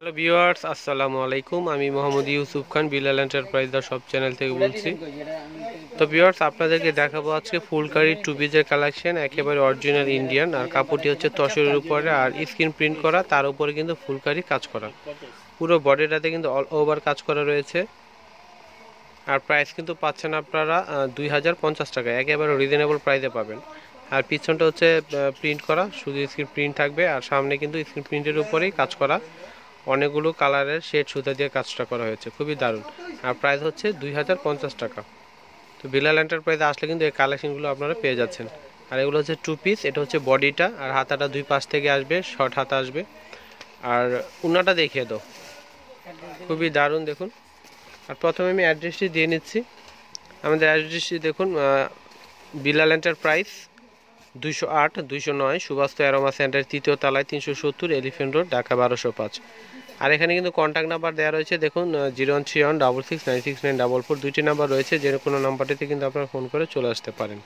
Hello viewers, আসসালামু আলাইকুম। আমি মোহাম্মদ ইউসুফ খান, বিলাল এন্টারপ্রাইজ দা সব চ্যানেল থেকে বলছি। তো ভিউয়ার্স, আপনাদেরকে দেখাবো আজকে ফুলকারি টু পিসের কালেকশন, একেবারে অরিজিনাল ইন্ডিয়ান। আর কাপড়টি হচ্ছে তসরের উপরে আর স্ক্রিন প্রিন্ট করা, তার উপরে কিন্তু ফুলকারি কাজ করা। পুরো বডিটাতে কিন্তু অল ওভার কাজ করা রয়েছে। আর প্রাইস কিন্তু পাচ্ছেন আপনারা 2050 টাকা, একেবারে রিজনেবল প্রাইসে পাবেন। আর পিছনটা হচ্ছে প্রিন্ট করা, শুধু স্ক্রিন প্রিন্ট থাকবে। আর সামনে কিন্তু স্ক্রিন প্রিন্টের উপরেই কাজ করা, অনেকগুলো কালারের শেড সুতা দিয়ে কাজটা করা হয়েছে, খুবই দারুণ। আর প্রাইস হচ্ছে 2050 টাকা। তো বিলাল এন্টারপ্রাইজে আসলে কিন্তু এই কালেকশনগুলো আপনারা পেয়ে যাচ্ছেন। আর এগুলো হচ্ছে টু পিস, এটা হচ্ছে বডিটা, আর হাতাটা দুই পাশ থেকে আসবে, শর্ট হাতা আসবে। আর উন্নাটা দেখিয়ে দাও, খুবই দারুণ দেখুন। আর প্রথমে আমি অ্যাড্রেসটি দিয়ে নিচ্ছি। আমাদের অ্যাড্রেসটি দেখুন, Bilal enterprise 208 209 Subhash aroma centre, তৃতীয় তলায়, 370 এলিফেন্ট রোড, ঢাকা 1205। আর এখানে কিন্তু কন্ট্যাক্ট নাম্বার দেওয়া রয়েছে, দেখুন 0131669694, দুইটি নাম্বার রয়েছে, যে কোনো নাম্বারটিতে কিন্তু আপনারা ফোন করে চলে আসতে পারেন।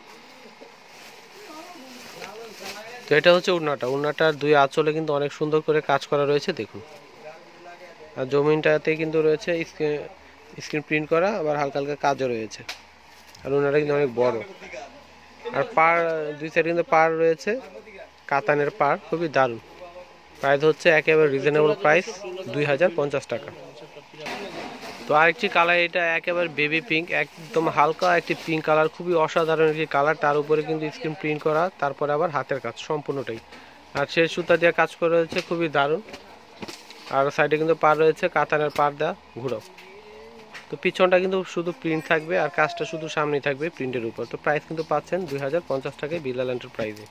তো এটা হচ্ছে উন্নাটার দুই আঁচলে কিন্তু অনেক সুন্দর করে কাজ করা রয়েছে দেখুন। আর জমিনটাতে কিন্তু রয়েছে স্ক্রিন প্রিন্ট করা, আবার হালকা হালকা কাজও রয়েছে। আর উন্নাটা কিন্তু অনেক বড়। আর পার দুই সাইডে কিন্তু পার রয়েছে, কাতানের পার, খুবই দারুণ। প্রাইস হচ্ছে একেবারে রিজনেবল প্রাইস, 2050 টাকা। তো আরেকটি কালার, এটা একেবারে বেবি পিঙ্ক, একদম হালকা একটি পিঙ্ক কালার, খুবই অসাধারণ একটি কালার। তার উপরে কিন্তু স্ক্রিন প্রিন্ট করা, তারপরে আবার হাতের কাজ সম্পূর্ণটাই। আর সে সুতা দিয়ে কাজ করা রয়েছে, খুবই দারুণ। আর সাইডে কিন্তু পার রয়েছে, কাতানের পার দেওয়া, ঘুরো। তো পিছনটা কিন্তু শুধু প্রিন্ট থাকবে, আর কাজটা শুধু সামনেই থাকবে প্রিন্টের উপর। তো প্রাইস কিন্তু পাচ্ছেন 2050 টাকায় বিলাল এন্টারপ্রাইজে।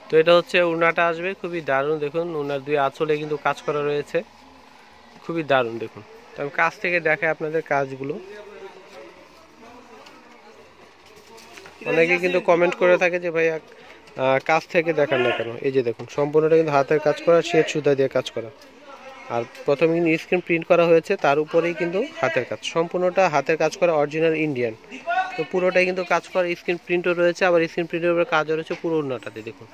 তো এটা হচ্ছে উন্নাটা আসবে, খুবই দারুণ দেখুন। উন্নার দুই আঁচলে কিন্তু কাজ করা রয়েছে, খুবই দারুণ দেখুন। তো আমি কাছ থেকে দেখাই আপনাদের কাজগুলো। অনেকে কিন্তু কমেন্ট করে থাকে যে ভাইয়া কাছ থেকে দেখান না কেন। এই যে দেখুন, সম্পূর্ণটা কিন্তু হাতের কাজ করা, শেড সুতা দিয়ে কাজ করা। আর প্রথমে কিন্তু স্ক্রিন প্রিন্ট করা হয়েছে, তার উপরেই কিন্তু হাতের কাজ, সম্পূর্ণটা হাতের কাজ করা, অরিজিনাল ইন্ডিয়ান। তো পুরোটাই কিন্তু কাজ করা, স্ক্রিন প্রিন্টও রয়েছে, আবার স্ক্রিন প্রিন্টের উপরে কাজও রয়েছে পুরো উন্নাটাতে দেখুন।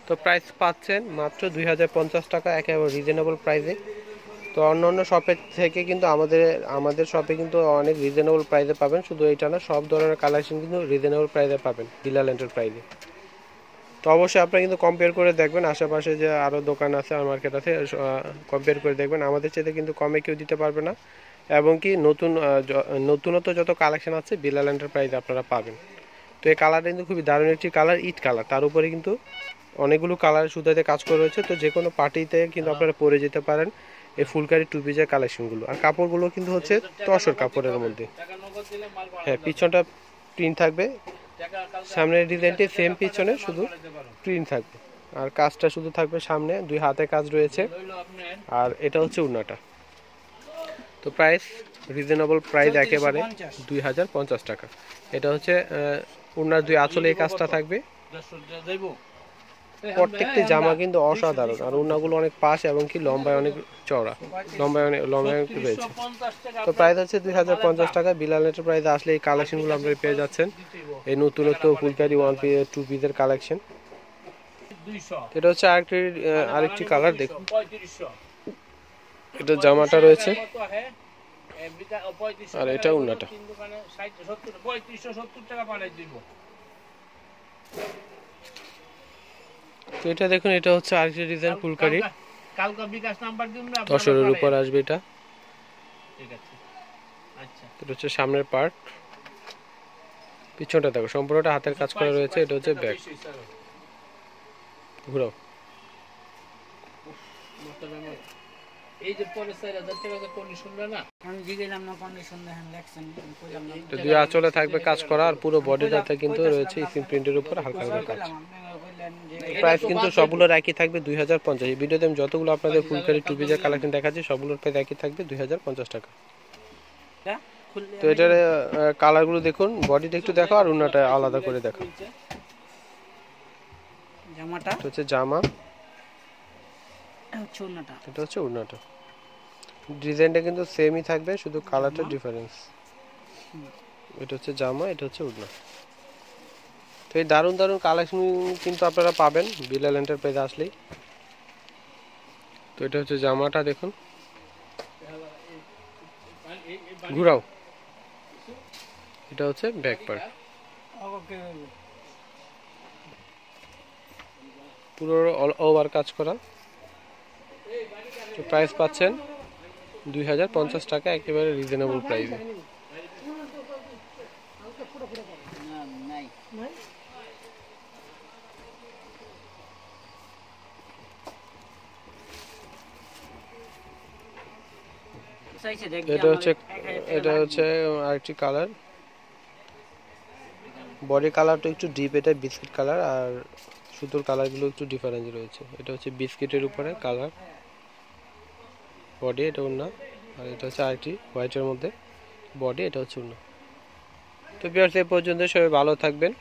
তো প্রাইস পাচ্ছেন মাত্র 2050 টাকা, একেবারে রিজনেবল প্রাইসে। তো অন্য অন্য শপের থেকে কিন্তু আমাদের শপে কিন্তু অনেক রিজনেবল প্রাইসে পাবেন। শুধু এইটা না, সব ধরনের কালেকশন কিন্তু রিজনেবল প্রাইসে পাবেন বিলাল এন্টারপ্রাইজে। তো অবশ্যই আপনারা কিন্তু কম্পেয়ার করে দেখবেন, আশেপাশে যে আরও দোকান আছে আর মার্কেট আছে, কম্পেয়ার করে দেখবেন। আমাদের চাইতে কিন্তু কমে কেউ দিতে পারবে না। এবং কি নতুনত্ব যত কালেকশন আছে বিলাল এন্টারপ্রাইজে আপনারা পাবেন। তো এই কালারটা কিন্তু খুবই দারুণ একটি কালার, ইট কালার। তার উপরে কিন্তু অনেকগুলো কালার সুতাতে কাজ করা রয়েছে। তো যে কোনো পার্টিতে কিন্তু আপনারা পরে যেতে পারেন এই ফুলকারি টু পিসের কালেকশনগুলো। আর কাপড়গুলো কিন্তু হচ্ছে তসর কাপড়ের মধ্যে। হ্যাঁ, পিছনটা প্রিন্ট থাকবে, সামনের ডিজাইনটি সেম, পিছনে শুধু প্রিন্ট থাকবে। আর কাজটা শুধু থাকবে সামনে, দুই হাতে কাজ রয়েছে। আর এটা হচ্ছে উন্নাটা। তো প্রাইস রিজনেবল প্রাইস, একেবারে 2050 টাকা। এটা হচ্ছে উন্নার দুই আঁচলে এই কাজটা থাকবে। প্রত্যেকটি জামা কিন্তু অসাধারণ। আর উন্নাগুলো অনেক পাশ এবং কি লম্বায় অনেক চওড়া, লম্বায় অনেক রয়েছে। তো প্রাইস হচ্ছে 2050 টাকা। বিলাল এন্টারপ্রাইজে আসলে এই কালেকশনগুলো আপনারা পেয়ে যাচ্ছেন, এই নতুনত্ব ফুলকারি ওয়ান পিস টু পিসের কালেকশন। এটা হচ্ছে আরেকটি কালার দেখুন। এটা জামাটা রয়েছে, আর এটা উন্নাটা। তো এটা দেখুন, এটা হচ্ছে আরেকটি ডিজাইন ফুলকারি, তসরের উপর আসবে এটা। এটা হচ্ছে সামনের পার্ট, পিছনটা দেখো সম্পূর্ণটা হাতের কাজ করা রয়েছে। এটা হচ্ছে ব্যাক, ঘুরাও। দুই আঁচলে থাকবে কাজ করা, আর পুরো বডিটাতে কিন্তু রয়েছে স্ক্রিন প্রিন্টের উপর হালকা হালকা কাজ। প্রাইস কিন্তু সবগুলোর একই থাকবে 2050। এই ভিডিওতে আমি যতগুলো আপনাদের ফুলকারি টু পিসের কালেকশন দেখাচ্ছি সবগুলোর প্রাইস একই থাকবে 2050 টাকা। তো এটার কালারগুলো দেখুন, বডিটা একটু দেখো আর উন্নাটা আলাদা করে দেখো। জামাটা হচ্ছে জামা, এটা হচ্ছে উন্নাটা। ডিজাইনটা কিন্তু সেমই থাকবে, শুধু কালারটা ডিফারেন্স। এটা হচ্ছে জামা, এটা হচ্ছে উন্না। তো এই দারুণ দারুণ কালেকশন কিন্তু আপনারা পাবেন বিলাল এন্টারপ্রাইজে আসলেই। তো এটা হচ্ছে জামাটা, দেখুন ঘুরাও, এটা হচ্ছে ব্যাক পার্ট, পুরো অল ওভার কাজ করা। তো প্রাইস পাচ্ছেন 2050 টাকা, একেবারে রিজনেবল প্রাইসে। এটা হচ্ছে আরেকটি কালার, বডি কালারটা একটু ডিপ, এটা বিস্কিট কালার, আর সুতোর কালারগুলো একটু ডিফারেন্স রয়েছে। এটা হচ্ছে বিস্কিটের উপরে কালার বডি, এটা ওড়না, আর এটা হচ্ছে আরেকটি হোয়াইটের মধ্যে বডি, এটা হচ্ছে ওড়না। তো ভিউয়ার্স, এই পর্যন্ত সবাই ভালো থাকবেন,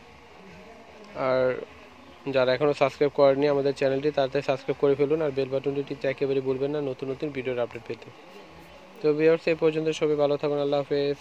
আর যারা এখনও সাবস্ক্রাইব করেনি আমাদের চ্যানেলটি তাড়াতাড়ি সাবস্ক্রাইব করে ফেলুন, আর বেল বাটনটি টিপতে একেবারে ভুলবেন না নতুন নতুন ভিডিওর আপডেট পেতে। তো ভিউয়ার্স, এই পর্যন্ত সবাই ভালো থাকুন, আল্লাহ হাফেজ।